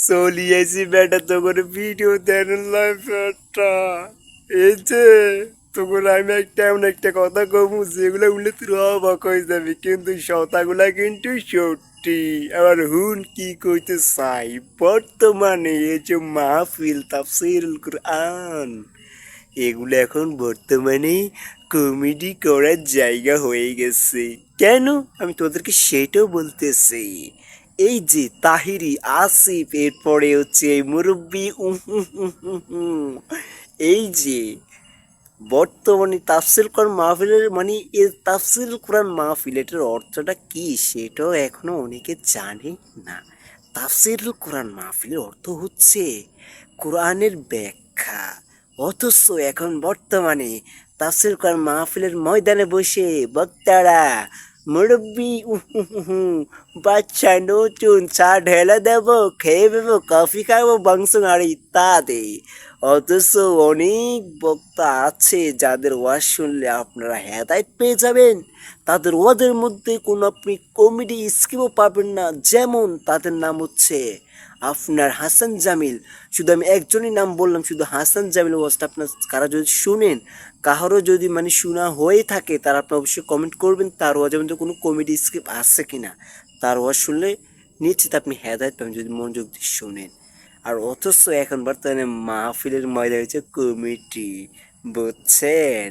চলিয়েছি বেটা তোর ভিডিও দেন বেটা। এই যে তোর আমি একটা এমন একটা কথা কমু যেগুলো উঠলে তুই অবাক হয়ে যাবি, কিন্তু কথাগুলা কিন্তু সত্যি। আবার হুন কি কইতে চাই, বর্তমানে এই যে মাহফিল তাফসীরুল কুরআন এগুলো এখন বর্তমানে কমেডি করার জায়গা হয়ে গেছে। কেন আমি তোদেরকে সেটাও বলতেছি। এই যে তাহিরি, আসিফ, এরপরে হচ্ছে এই মুরব্বী এই যে বর্তমানে তাফসীর কোরআন মাহফিলের মানে এই তাফসীর কোরআন মাহফিল এটার অর্থটা কি সেটাও এখনো অনেকে জানে না। তাফসীরুল কোরআন মাহফিলের অর্থ হচ্ছে কোরআনের ব্যাখ্যা। অথচ এখন বর্তমানে তাফসীর কোরআন মাহফিলের ময়দানে বসে বক্তারা মুরব্বী বাচ্চা নতুন চা ঢেলে দেবো, খেয়ে দেবো, কফি খাবো, মাংস নাড়ি ইত্যাদি। অথচ অনেক বক্তা আছে যাদের ওয়াজ শুনলে আপনারা হেদায়েত পেয়ে যাবেন। তাদের ওয়াজের মধ্যে কোনো আপনি কমেডি স্কিমও পাবেন না। যেমন তাদের নাম হচ্ছে আপনার হাসান জামিল। শুধু আমি একজনই নাম বললাম, শুধু হাসান জামিল ওয়াজটা আপনার কারা যদি শুনেন, কারো যদি মানে শোনা হয়ে থাকে তারা আপনি অবশ্যই কমেন্ট করবেন তার ওয়াজের মধ্যে কোনো কমেডি স্কিপ আছে কিনা। তার ওয়াজ শুনলে নিশ্চিত আপনি হেদায়েত পাবেন যদি মনোযোগ দিয়ে শোনেন। আর অথচ এখন বর্তমানে মাহফিলের ময়দা হচ্ছে কমিটি, বুঝছেন?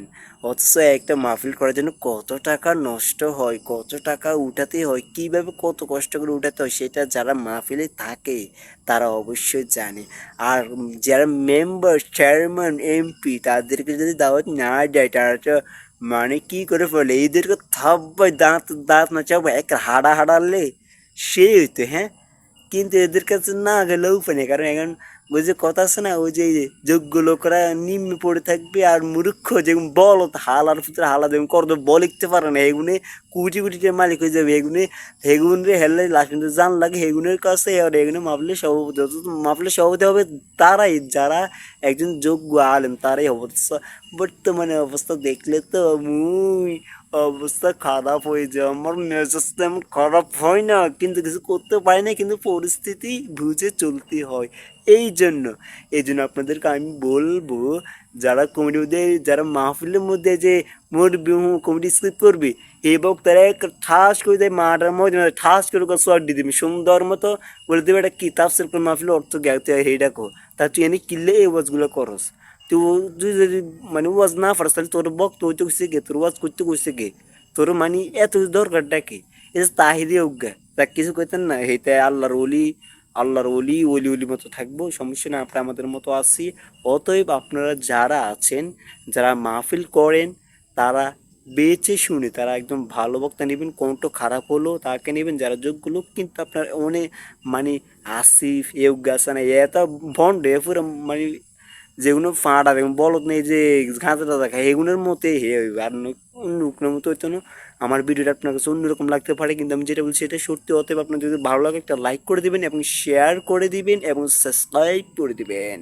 অথচ একটা মাহফিল করার জন্য কত টাকা নষ্ট হয়, কত টাকা উঠাতে হয়, কিভাবে কত কষ্ট করে উঠাতে হয় সেটা যারা মাহফিলে থাকে তারা অবশ্যই জানে। আর যারা মেম্বার, চেয়ারম্যান, এমপি তাদেরকে যদি দাওয়াত না দেয় তারা তো মানে কি করে ফেলে, এইদেরকে থাব্বাই দাঁত দাঁত না চাপ এক হাড়া হাড়ালে সেই হইতো, হ্যাঁ। কিন্তু এদের কাছে না গেলেও উপায় নেই, কারণ এখন ওই যে কথা আছে না, ওই যে যোগ্য লোকরা নিম্নে পড়ে থাকবে আর মূর্খ যেমন বল হালার ভিতরে হালা দেবেন কর বল লিখতে পারে না, এগুনে কোটি কোটি টাকা মালিক হয়ে যাবে। এগুনে হেগুন রে হেললে লাস্ট কিন্তু জান লাগে হেগুনের কাছে। আর এগুনে মাপলে সভাপতি, মাপলে সভাপতি হবে তারাই যারা একজন যোগ্য আলেম, তারাই হবে। বর্তমানে অবস্থা দেখলে তো মুই অবস্থা খারাপ হয়ে যায়, আমার মেজাজ তেমন খারাপ হয় না, কিন্তু কিছু করতে পারি না, কিন্তু পরিস্থিতি বুঝে চলতে হয়। এই জন্য আপনাদেরকে আমি বলবো, যারা কমেডির মধ্যে, যারা মাহফিলের মধ্যে যে কমেডি স্ক্রিপ্ট করবে এবং তারা ঠাস করে দেয় মাটার মধ্যে ঠাস করে শর্ট দিয়ে দিবি সুন্দর মতো বলে দেবে এটা কি তাফসীর কোরআন মাহফিলের অর্থ জ্ঞাত এইটা কো, তা তুই এনে কিনলে এই ওয়াজগুলো করস। তুই যদি মানে ওয়াজ না পারস তাহলে তোর বক্ত হইতে কইছে গে, তোর ওয়াজ করতে কইছে গে, তোর মানে এত দরকারটা কি? এই তাহিরি অজ্ঞা তা কিছু কইতেন না, এইটা আল্লাহর ওলি ওলি ওলি মতো থাকবো, সমস্যা না, আমরা আমাদের মতো আছি। অতএব আপনারা যারা আছেন, যারা মাহফিল করেন, তারা বেছে শুনে তারা একদম ভালো বক্তা নেবেন, কোনটা খারাপ হলো তাকে নেবেন, যারা যোগ্য লোক। কিন্তু আপনার অনেক মানে আসিফ এউগাছানা এত ভন্ড এ পুরো মানে যেগুলো ফাঁড়া দেখুন বলত নেই যে ঘাঁচা টাচা খায় এগুলোর মতে হে হইবে। আর অন্য কোনো মতো হইতো না। আমার ভিডিওটা আপনার কাছে অন্যরকম লাগতে পারে, কিন্তু আমি যেটা বলছি সেটা সত্যি। অতএব আপনার যদি ভালো লাগে একটা লাইক করে দিবেন এবং শেয়ার করে দিবেন এবং সাবস্ক্রাইব করে দিবেন।